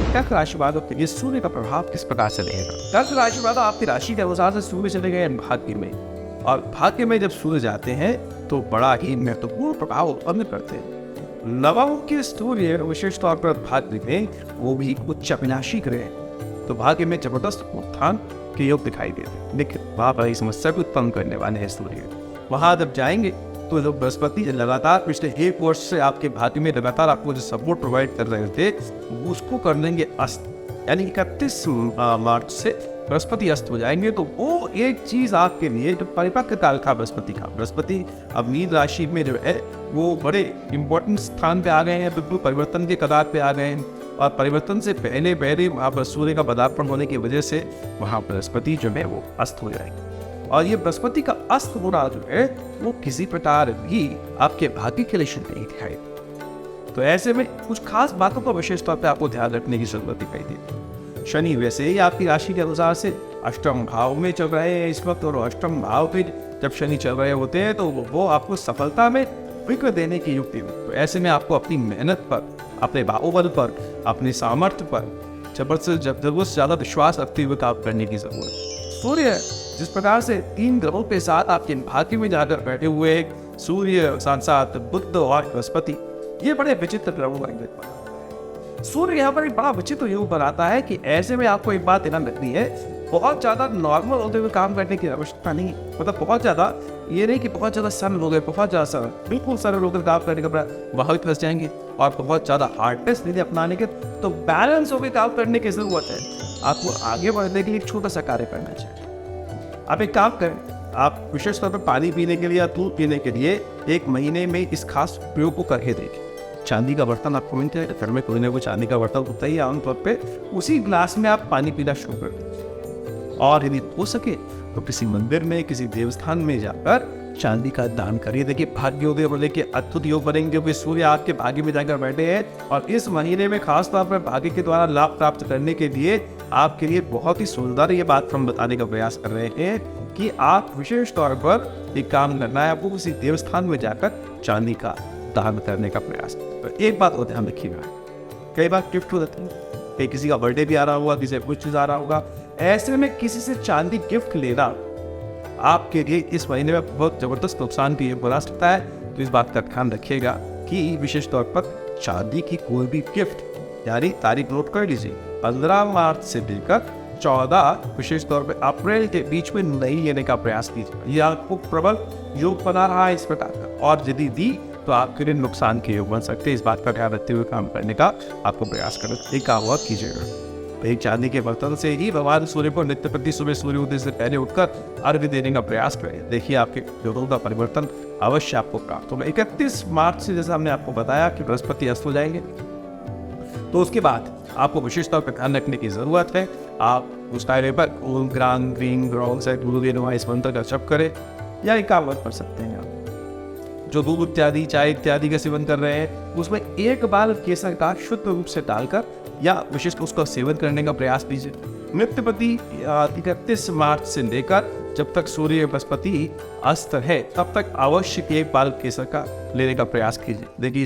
कर्क राशि वालों के लिए सूर्य का प्रभाव किस प्रकार से रहेगा। कर्क राशि वालों आपकी राशि के अनुसार से सूर्य चले गए भाग्य में, और भाग्य में जब सूर्य जाते हैं तो बड़ा ही महत्वपूर्ण प्रभाव उत्पन्न करते हैं। नवम के सूर्य विशेष तौर पर भाग्य में, वो भी उच्च अविनाशी ग्रह है, तो भाग्य में जबरदस्त उत्थान के योग दिखाई देते हैं। लेकिन वहां पर समस्या भी उत्पन्न करने वाले हैं सूर्य। वहां जब जाएंगे तो जो बृहस्पति लगातार पिछले 1 वर्ष से आपके भाग्य में लगातार आपको जो सपोर्ट प्रोवाइड कर रहे थे, उसको कर देंगे अस्त। यानी 31 मार्च से बृहस्पति अस्त हो जाएंगे। तो वो एक चीज आपके लिए जो परिपक्व काल का बृहस्पति अब मीन राशि में जो है वो बड़े इंपॉर्टेंट स्थान पे आ गए हैं, बिल्कुल परिवर्तन के कगार पे आ गए हैं। और परिवर्तन से पहले वहाँ पर सूर्य का पदार्पण होने की वजह से वहाँ बृहस्पति जो है वो अस्त हो जाएंगे। और ये बृहस्पति का अस्त होना जो है वो किसी प्रकार भी आपके भाग्य के लिए शुभ नहीं दिखाई। तो ऐसे में कुछ खास बातों का विशेष तौर पे आपको ध्यान रखने की जरूरत दिखाई देती। शनि वैसे ही आपकी राशि के अनुसार से अष्टम भाव में चल रहे हैं इस वक्त, और अष्टम भाव पे जब शनि चल रहे होते हैं तो वो आपको सफलता में विघ्न देने की युक्ति में। तो ऐसे में आपको अपनी मेहनत पर, अपने बाहुबल पर, अपने सामर्थ्य पर जबरदस्त जरूरत से ज्यादा विश्वास रखते हुए काम करने की जरूरत है। सूर्य जिस प्रकार से 3 ग्रहों के साथ आपके भाग्य में जाकर बैठे हुए, सूर्य साथ बुध और बृहस्पति, ये बड़े विचित्र ग्रहों का सूर्य यहाँ पर एक बड़ा विचित्र योग बनाता है कि ऐसे में आपको एक बात ध्यान रखनी है, बहुत ज्यादा नॉर्मल होते हुए काम करने की आवश्यकता नहीं। मतलब बहुत ज्यादा ये नहीं कि बहुत ज्यादा सरल हो गए, बहुत ज्यादा सरल, बिल्कुल सरल होकर काम करने का वहां भी फंस जाएंगे। और बहुत ज्यादा हार्डनेस नहीं अपनाने के, तो बैलेंस होकर काम करने की जरूरत है। आपको आगे बढ़ने के लिए एक छोटा सा कार्य करना चाहिए। आप एक काम करें, आप विशेष तौर पर पानी पीने के लिए या दूध पीने के लिए 1 महीने में इस खास प्रयोग को करके देखें। चांदी का बर्तन आपको मिल जाए, घर में कोई ना कोई चांदी का बर्तन होता ही है आमतौर पे, उसी ग्लास में आप पानी पीना शुरू कर दें। और यदि हो सके तो किसी मंदिर में, किसी देवस्थान में जाकर चांदी का दान करिए। देखिए भाग्योदय बोले कि अद्भुत योग बनेंगे, क्योंकि सूर्य आपके भाग्य में जाकर बैठे हैं। और इस महीने में खास तौर पर भाग्य के द्वारा लाभ प्राप्त करने के लिए आपके लिए बहुत ही सुंदर ये बात हम बताने का प्रयास कर रहे हैं कि आप विशेष तौर पर एक काम करना है, आपको किसी देवस्थान में जाकर चांदी का दान करने का प्रयास। तो एक बात और ध्यान रखिएगा, कई बार गिफ्ट हो जाती है, कहीं किसी का बर्थडे भी आ रहा होगा, किसी कुछ चीज आ रहा होगा, ऐसे में किसी से चांदी गिफ्ट लेना आपके लिए इस महीने में बहुत जबरदस्त नुकसान भी बना सकता है। तो इस बात का ध्यान रखिएगा कि विशेष तौर पर चांदी की कोई भी गिफ्ट, यानी तारीख नोट कर लीजिए, 15 मार्च से लेकर 14 विशेष तौर पर अप्रैल के बीच में नहीं लेने का प्रयास कीजिए। यह आपको प्रबल योग बना रहा है इस प्रकार का, और यदि दी तो आपके लिए नुकसान के योग बन सकते हैं। इस बात का ध्यान रखते हुए काम करने का आपको प्रयास करना एक काम हुआ कीजिएगा। एक चांदी के बर्तन से ही भगवान सूर्य को नित्य प्रति सुबह सूर्योदय से पहले उठकर अर्घ्य देने का प्रयास करें। देखिए आपके योगों का परिवर्तन अवश्य आपको प्राप्त होगा। 31 मार्च से जैसा हमने आपको बताया कि बृहस्पति अस्त हो जाएंगे, तो उसके बाद आपको विशेष तौर पर ध्यान रखने की जरूरत है। आप उस टाइम पर ओम ग्राम ग्रीम ग्रौम से गुरु इस मंत्र का जप करें, या एक काम कर सकते हैं आप जो दूध इत्यादि, चाय इत्यादि का सेवन कर रहे हैं, उसमें 1 बार केसर का शुद्ध रूप से डालकर या विशिष्ट उसका सेवन करने का प्रयास कीजिए। नित्य प्रति 31 मार्च से लेकर जब तक सूर्य बृहस्पति अस्त है तब तक अवश्य 1 बार केसर का लेने का प्रयास कीजिए। देखिए